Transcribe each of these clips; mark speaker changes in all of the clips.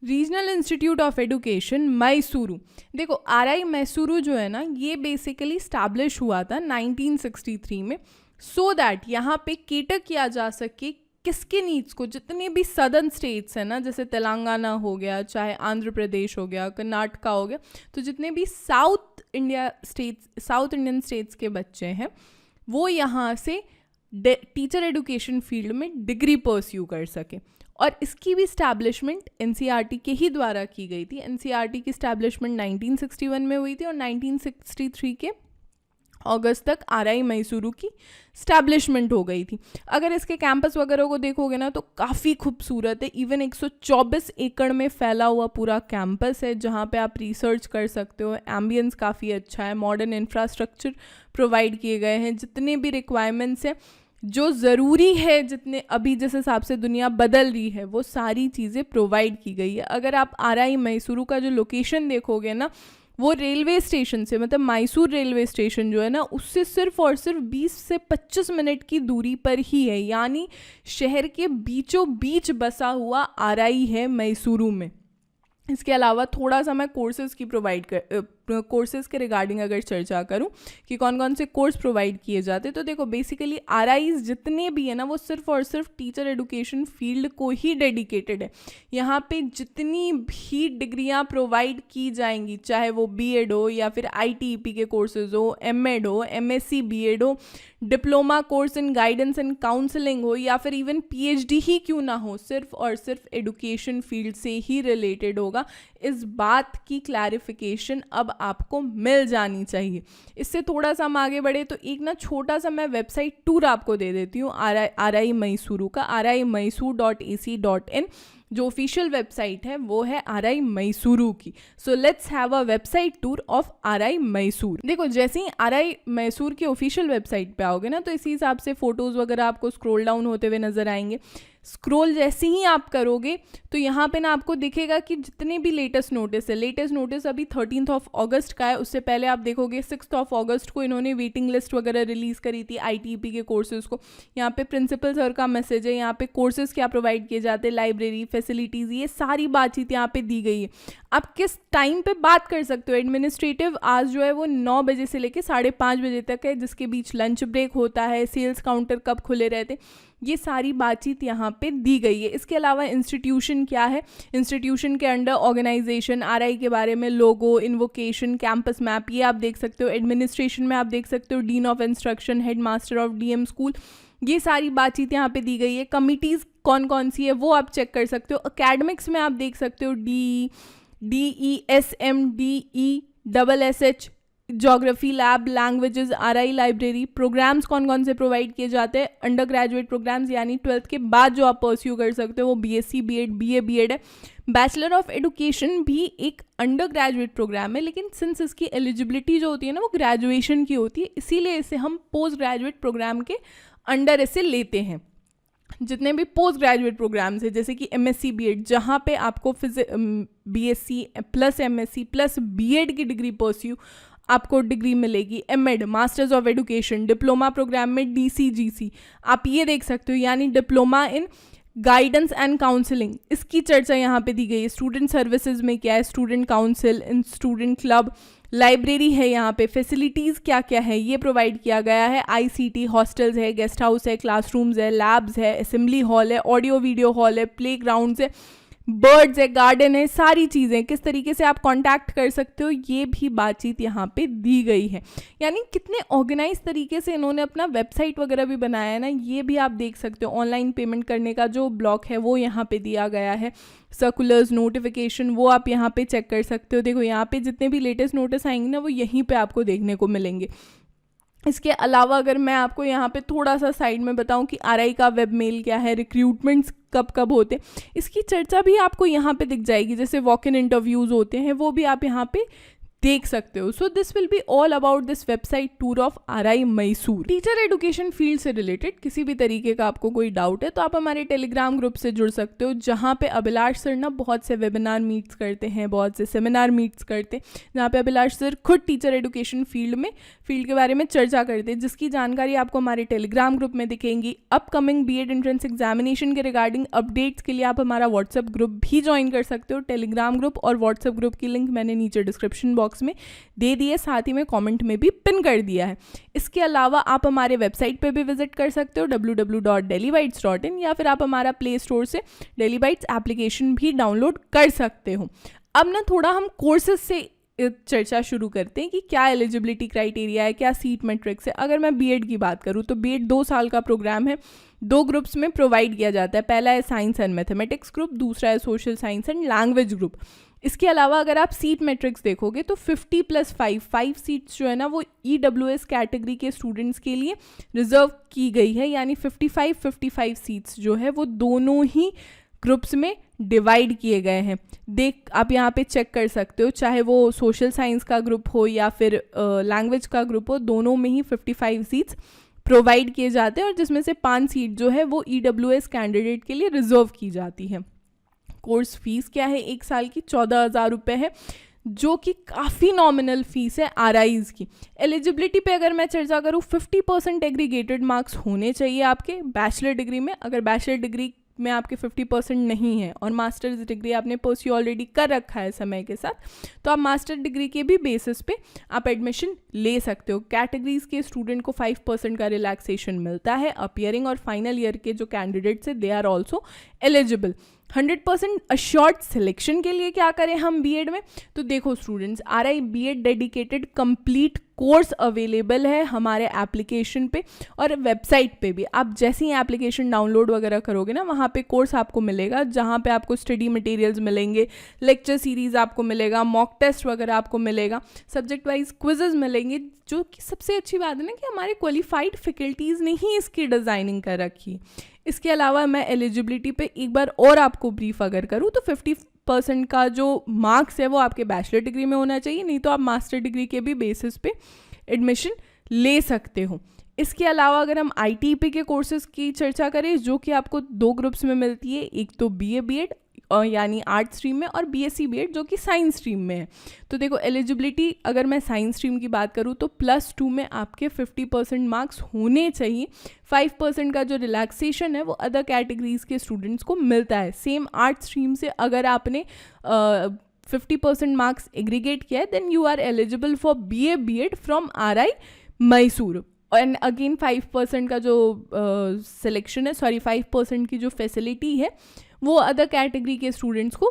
Speaker 1: Regional institute of education Mysuru. देखो RI Mysuru जो है ना, ये बेसिकली स्टैब्लिश हुआ था 1963 में, सो दैट यहाँ पे केटर किया जा सके किसके नीड्स को। जितने भी सदर्न स्टेट्स हैं ना, जैसे तेलंगाना हो गया, चाहे आंध्र प्रदेश हो गया, कर्नाटका हो गया, तो जितने भी साउथ इंडियन स्टेट्स के बच्चे हैं वो यहाँ से टीचर एजुकेशन फील्ड में डिग्री परस्यू कर सके। और इसकी भी स्टैब्लिशमेंट एनसीईआरटी के ही द्वारा की गई थी। एनसीईआरटी की स्टैब्लिशमेंट 1961 में हुई थी और 1963 के अगस्त तक आरआई मैसूरू की स्टैब्लिशमेंट हो गई थी। अगर इसके कैंपस वगैरह को देखोगे ना तो काफ़ी खूबसूरत है। इवन 124 एकड़ में फैला हुआ पूरा कैंपस है जहाँ पे आप रिसर्च कर सकते हो। एम्बियंस काफ़ी अच्छा है, मॉडर्न इंफ्रास्ट्रक्चर प्रोवाइड किए गए हैं, जितने भी रिक्वायरमेंट्स हैं जो ज़रूरी है, जितने अभी जिस हिसाब से दुनिया बदल रही है वो सारी चीज़ें प्रोवाइड की गई है। अगर आप आरआई मैसूरू का जो लोकेशन देखोगे ना, वो रेलवे स्टेशन से, मतलब मैसूर रेलवे स्टेशन जो है ना, उससे सिर्फ और सिर्फ 20 से 25 मिनट की दूरी पर ही है। यानी शहर के बीचों बीच बसा हुआ आरआई है मैसूरू में। इसके अलावा थोड़ा सा मैं कोर्सेज़ के रिगार्डिंग अगर चर्चा करूं कि कौन कौन से कोर्स प्रोवाइड किए जाते, तो देखो बेसिकली आरआईज जितने भी है ना वो सिर्फ और सिर्फ टीचर एजुकेशन फील्ड को ही डेडिकेटेड है। यहाँ पे जितनी भी डिग्रियाँ प्रोवाइड की जाएंगी, चाहे वो बीएड हो या फिर आईटीईपी के कोर्सेज हो, एमएड हो, एमएससी बीएड हो, diploma course in guidance and counselling हो, या फिर इवन पीएचडी ही क्यों ना हो, सिर्फ और सिर्फ एजुकेशन फील्ड से ही रिलेटेड होगा। इस बात की क्लैरिफिकेशन अब आपको मिल जानी चाहिए। इससे थोड़ा सा हम आगे बढ़े तो एक ना छोटा सा मैं वेबसाइट टूर आपको दे देती हूँ आरआई मैसूरू का। RIMysore.ac.in जो ऑफिशियल वेबसाइट है वो है आरआई मैसूरू की। So let's have a website tour of RI Mysore. देखो जैसे ही आरआई मैसूर की ऑफिशियल वेबसाइट पे आओगे ना, तो इसी हिसाब से फोटोज़ वगैरह आपको स्क्रॉल डाउन होते हुए नजर आएंगे। स्क्रॉल जैसे ही आप करोगे तो यहाँ पे ना आपको दिखेगा कि जितने भी लेटेस्ट नोटिस है, लेटेस्ट नोटिस अभी 13 अगस्त का है। उससे पहले आप देखोगे 6 अगस्त को इन्होंने वेटिंग लिस्ट वगैरह रिलीज़ करी थी आईटीईपी के कोर्सेज़ को। यहाँ पे प्रिंसिपल सर का मैसेज है, यहाँ पे कोर्सेज़ क्या प्रोवाइड किए जाते हैं, लाइब्रेरी फैसिलिटीज़, ये सारी बातचीत यहाँ पे दी गई है। आप किस टाइम पे बात कर सकते हो। एडमिनिस्ट्रेटिव आज जो है वो 9 बजे से लेकर 5:30 बजे तक है, जिसके बीच लंच ब्रेक होता है, सेल्स काउंटर कब खुले रहते, ये सारी बातचीत यहाँ पे दी गई है। इसके अलावा इंस्टीट्यूशन क्या है, इंस्टीट्यूशन के अंडर ऑर्गेनाइजेशन, आरआई के बारे में लोगो, इन्वोकेशन, कैंपस मैप, ये आप देख सकते हो। एडमिनिस्ट्रेशन में आप देख सकते हो dean of instruction, head master of DM school, ये सारी बातचीत यहाँ पे दी गई है। कमिटीज़ कौन कौन सी है वो आप चेक कर सकते हो। अकेडमिक्स में आप देख सकते हो DESM, DESSH, geography lab, languages, RI library. Programmes कौन कौन से प्रोवाइड किए जाते हैं, अंडर ग्रेजुएट प्रोग्राम्स यानी 12th के बाद जो आप परस्यू कर सकते हो वो बीएससी बीएड, बीए बीएड है। बैचलर ऑफ एजुकेशन भी एक अंडर ग्रेजुएट प्रोग्राम है, लेकिन सिंस इसकी एलिजिबिलिटी जो होती है ना वो ग्रेजुएशन की होती है, इसीलिए इसे हम पोस्ट ग्रेजुएट प्रोग्राम के अंडर इसे लेते हैं। जितने भी पोस्ट ग्रेजुएट प्रोग्राम्स है जैसे कि एमएससी बीएड, जहाँ पे आपको BSc plus MSc plus BEd की डिग्री परस्यू आपको डिग्री मिलेगी। MEd, masters of education, diploma programme में DCGC आप ये देख सकते हो, यानी diploma in guidance and counselling, इसकी चर्चा यहाँ पे दी गई है। स्टूडेंट सर्विसेज में क्या है, स्टूडेंट काउंसिल, इन स्टूडेंट क्लब, लाइब्रेरी है, यहाँ पे फैसिलिटीज़ क्या क्या है ये प्रोवाइड किया गया है। ICT, हॉस्टल्स है, गेस्ट हाउस है, क्लासरूम्स है, लैब्स है, असेंबली हॉल है, ऑडियो वीडियो हॉल है, प्ले ग्राउंड्स है, बर्ड्स है, गार्डन है, सारी चीज़ें किस तरीके से आप कांटेक्ट कर सकते हो ये भी बातचीत यहाँ पे दी गई है। यानी कितने ऑर्गेनाइज तरीके से इन्होंने अपना वेबसाइट वगैरह भी बनाया है ना, ये भी आप देख सकते हो। ऑनलाइन पेमेंट करने का जो ब्लॉक है वो यहाँ पे दिया गया है। सर्कुलर्स, नोटिफिकेशन वो आप यहाँ पे चेक कर सकते हो। देखो यहाँ पे जितने भी लेटेस्ट नोटिस आएंगे ना वो यहीं पे आपको देखने को मिलेंगे। इसके अलावा अगर मैं आपको यहाँ पे थोड़ा सा साइड में बताऊँ कि आरआई का वेब मेल क्या है, रिक्रूटमेंट्स कब कब होते, इसकी चर्चा भी आपको यहाँ पे दिख जाएगी। जैसे वॉक इन इंटरव्यूज़ होते हैं वो भी आप यहाँ पे देख सकते हो। So this will be all about this website tour of RI Mysore. Teacher education field से रिलेटेड किसी भी तरीके का आपको कोई डाउट है तो आप हमारे टेलीग्राम ग्रुप से जुड़ सकते हो, जहाँ पे अभिलाष सर ना बहुत से वेबिनार मीट्स करते हैं, बहुत से सेमिनार मीट्स करते हैं, जहाँ पे अभिलाष सर खुद टीचर एडुकेशन फील्ड के बारे में चर्चा करते हैं, जिसकी जानकारी आपको हमारे टेलीग्राम ग्रुप में दिखेंगी। अपकमिंग बीएड एंट्रेंस एग्जामिनेशन के रिगार्डिंग अपडेट्स के लिए आप हमारा व्हाट्सएप ग्रुप भी ज्वाइन कर सकते हो। टेलीग्राम ग्रुप और व्हाट्सएप ग्रुप की लिंक मैंने नीचे डिस्क्रिप्शन बॉक्स में दे दी है, साथ ही में कमेंट में भी पिन कर दिया है। इसके अलावा आप हमारे वेबसाइट पे भी विजिट कर सकते हो www.delhibytes.in, या फिर आप हमारा प्ले स्टोर से डेली बाइट्स एप्लीकेशन भी डाउनलोड कर सकते हो। अब ना थोड़ा हम कोर्सेज से चर्चा शुरू करते हैं कि क्या एलिजिबिलिटी क्राइटेरिया है, क्या सीट मैट्रिक्स है। अगर मैं बीएड की बात करूँ तो बीएड 2 साल का प्रोग्राम है, 2 ग्रुप्स में प्रोवाइड किया जाता है। पहला है साइंस एंड मैथमेटिक्स ग्रुप, दूसरा है social science and language group. इसके अलावा अगर आप सीट मैट्रिक्स देखोगे तो 50+5 सीट्स जो है ना वो EWS कैटेगरी के स्टूडेंट्स के लिए रिजर्व की गई है, यानी 55 सीट्स जो है वो दोनों ही ग्रुप्स में डिवाइड किए गए हैं। आप यहाँ पे चेक कर सकते हो, चाहे वो सोशल साइंस का ग्रुप हो या फिर लैंग्वेज का ग्रुप हो, दोनों में ही 55 सीट्स प्रोवाइड किए जाते हैं, और जिसमें से 5 सीट जो है वो EWS कैंडिडेट के लिए रिजर्व की जाती है। कोर्स फीस क्या है, 1 साल की 14,000 रुपये है, जो कि काफ़ी नॉमिनल फीस है RIs की। एलिजिबिलिटी पे अगर मैं चर्चा करूँ, 50% एग्रीगेटेड मार्क्स होने चाहिए आपके बैचलर डिग्री में। अगर बैचलर डिग्री में आपके 50% नहीं है और मास्टर्स डिग्री आपने परस्यू ऑलरेडी कर रखा है समय के साथ, तो आप मास्टर डिग्री के भी बेसिस पे आप एडमिशन ले सकते हो। कैटेगरीज के स्टूडेंट को 5% का रिलैक्सेशन मिलता है। अपीयरिंग और फाइनल ईयर के जो कैंडिडेट्स है they are also eligible. 100% assured selection के लिए क्या करें हम बीएड में, तो देखो students, RI BEd dedicated complete course available है हमारे एप्लीकेशन पे और वेबसाइट पे भी। आप जैसे ही एप्लीकेशन डाउनलोड वगैरह करोगे ना, वहाँ पे कोर्स आपको मिलेगा, जहाँ पे आपको स्टडी मटेरियल्स मिलेंगे, लेक्चर सीरीज आपको मिलेगा, मॉक टेस्ट वगैरह आपको मिलेगा, सब्जेक्ट वाइज क्विजेज मिलेंगे, जो कि सबसे अच्छी बात है ना कि हमारे क्वालिफाइड फैकल्टीज़ ने ही इसकी डिज़ाइनिंग कर रखी। इसके अलावा मैं एलिजिबिलिटी पे एक बार और आपको ब्रीफ अगर करूँ तो 50% का जो मार्क्स है वो आपके बैचलर डिग्री में होना चाहिए, नहीं तो आप मास्टर डिग्री के भी बेसिस पे एडमिशन ले सकते हो। इसके अलावा अगर हम ITP के कोर्सेज़ की चर्चा करें, जो कि आपको 2 ग्रुप्स में मिलती है, एक तो BA BEd यानी आर्ट स्ट्रीम में, और BSc BEd जो कि साइंस स्ट्रीम में है। तो देखो एलिजिबिलिटी अगर मैं साइंस स्ट्रीम की बात करूँ तो +2 में आपके 50% मार्क्स होने चाहिए। 5% का जो रिलैक्सेशन है वो अदर कैटेगरीज के स्टूडेंट्स को मिलता है। सेम आर्ट स्ट्रीम से अगर आपने 50% मार्क्स एग्रीगेट किया है, then you are eligible for BA BEd from RI Mysore. And again 5% का जो सिलेक्शन है, 5% की जो फैसिलिटी है वो अदर कैटेगरी के स्टूडेंट्स को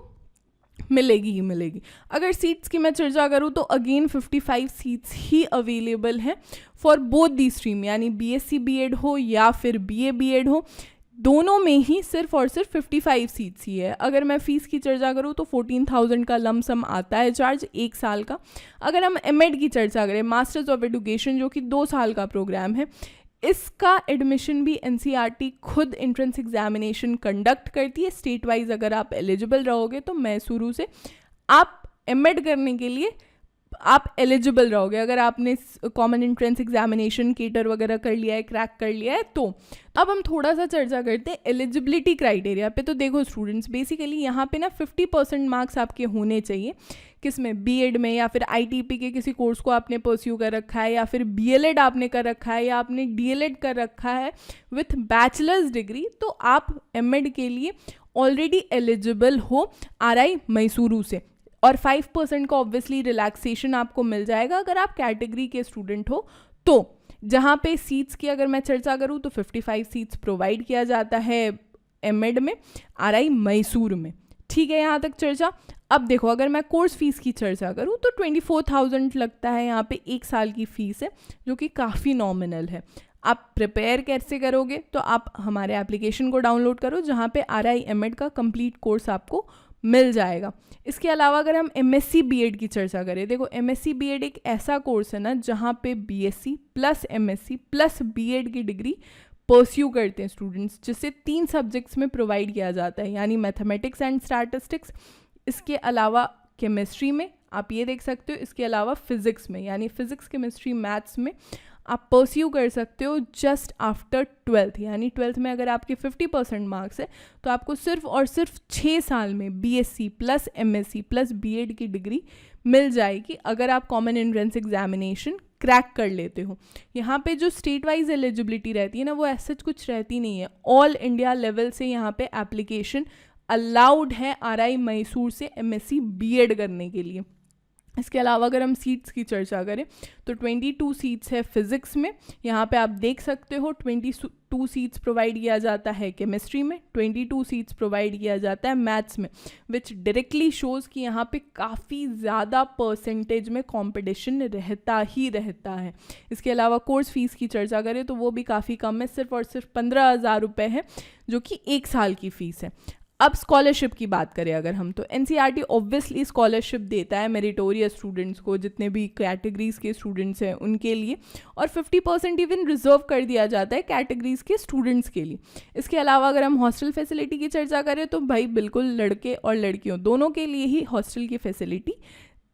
Speaker 1: मिलेगी ही मिलेगी। अगर सीट्स की मैं चर्चा करूँ तो अगेन 55 सीट्स ही अवेलेबल हैं फॉर बोथ दी स्ट्रीम, यानी BSc BEd हो या फिर BA BEd हो, दोनों में ही सिर्फ और सिर्फ 55 सीट्स ही है। अगर मैं फ़ीस की चर्चा करूँ तो 14,000 का लमसम आता है चार्ज 1 साल का। अगर हम MEd की चर्चा करें, मास्टर्स ऑफ एडुकेशन, जो कि 2 साल का प्रोग्राम है, इसका एडमिशन भी NCERT खुद एंट्रेंस एग्जामिनेशन कंडक्ट करती है स्टेट वाइज। अगर आप एलिजिबल रहोगे तो मैसूरू से आप MEd करने के लिए आप एलिजिबल रहोगे, अगर आपने कॉमन एंट्रेंस एग्जामिनेशन केटर वगैरह कर लिया है, क्रैक कर लिया है तो। अब हम थोड़ा सा चर्चा करते हैं एलिजिबिलिटी क्राइटेरिया पे। तो देखो स्टूडेंट्स, बेसिकली यहाँ पे ना 50% मार्क्स आपके होने चाहिए, किसमें, BEd में, या फिर ITP के किसी कोर्स को आपने परस्यू कर रखा है, या फिर BLEd आपने कर रखा है, या आपने DLEd कर रखा है विथ बैचलर्स डिग्री, तो आप MEd के लिए ऑलरेडी एलिजिबल हो RI मैसूरू से। और 5% का ऑब्वियसली रिलैक्सेशन आपको मिल जाएगा अगर आप कैटेगरी के स्टूडेंट हो तो। जहाँ पे सीट्स की अगर मैं चर्चा करूँ तो 55 सीट्स प्रोवाइड किया जाता है MEd में RI मैसूर में। ठीक है, यहाँ तक चर्चा। अब देखो, अगर मैं कोर्स फीस की चर्चा करूँ तो 24,000 लगता है यहाँ पे, 1 साल की फ़ीस है, जो कि काफ़ी नॉमिनल है। आप प्रिपेयर कैसे करोगे, तो आप हमारे एप्लीकेशन को डाउनलोड करो, जहाँ पे RI MEd का कंप्लीट कोर्स आपको मिल जाएगा। इसके अलावा अगर हम MSc BEd की चर्चा करें, देखो MSc BEd एक ऐसा कोर्स है ना जहाँ पे BSc plus MSc plus BEd की डिग्री परस्यू करते हैं स्टूडेंट्स, जिसे 3 सब्जेक्ट्स में प्रोवाइड किया जाता है, यानी मैथमेटिक्स एंड स्टैटिस्टिक्स, इसके अलावा केमिस्ट्री में आप ये देख सकते हो। इसके अलावा फिज़िक्स में, यानी फिज़िक्स, केमिस्ट्री, मैथ्स में आप परस्यू कर सकते हो जस्ट आफ्टर 12th, यानी 12th में अगर आपके 50% मार्क्स है तो आपको सिर्फ और सिर्फ 6 साल में BSc plus MSc plus BEd की डिग्री मिल जाएगी अगर आप कॉमन एंट्रेंस एग्जामिनेशन क्रैक कर लेते हो। यहाँ पे जो स्टेट वाइज एलिजिबिलिटी रहती है ना, वो ऐसा कुछ रहती नहीं है। ऑल इंडिया लेवल से यहाँ पे एप्लीकेशन अलाउड है RI मैसूर से MSc BEd करने के लिए। इसके अलावा अगर हम सीट्स की चर्चा करें तो 22 सीट्स है फिज़िक्स में। यहाँ पे आप देख सकते हो 22 सीट्स प्रोवाइड किया जाता है केमिस्ट्री में, 22 सीट्स प्रोवाइड किया जाता है मैथ्स में, विच डायरेक्टली शोज़ कि यहाँ पे काफ़ी ज़्यादा परसेंटेज में कंपटीशन रहता ही रहता है। इसके अलावा कोर्स फीस की चर्चा करें तो वो भी काफ़ी कम है, सिर्फ और सिर्फ 15,000 रुपये है, जो कि 1 साल की फ़ीस है। अब स्कॉलरशिप की बात करें अगर हम, तो NCERT ऑब्वियसली स्कॉलरशिप देता है मेरिटोरियस स्टूडेंट्स को, जितने भी कैटेगरीज़ के स्टूडेंट्स हैं उनके लिए, और 50% इवन रिजर्व कर दिया जाता है कैटेगरीज़ के स्टूडेंट्स के लिए। इसके अलावा अगर हम हॉस्टल फैसिलिटी की चर्चा करें तो भाई बिल्कुल लड़के और लड़कियों दोनों के लिए ही हॉस्टल की फैसिलिटी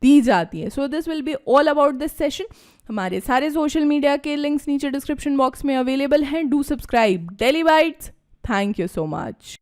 Speaker 1: दी जाती है। So this will be all about this session. हमारे सारे सोशल मीडिया के लिंक्स नीचे डिस्क्रिप्शन बॉक्स में अवेलेबल हैं। Do subscribe daily bytes. Thank you so much.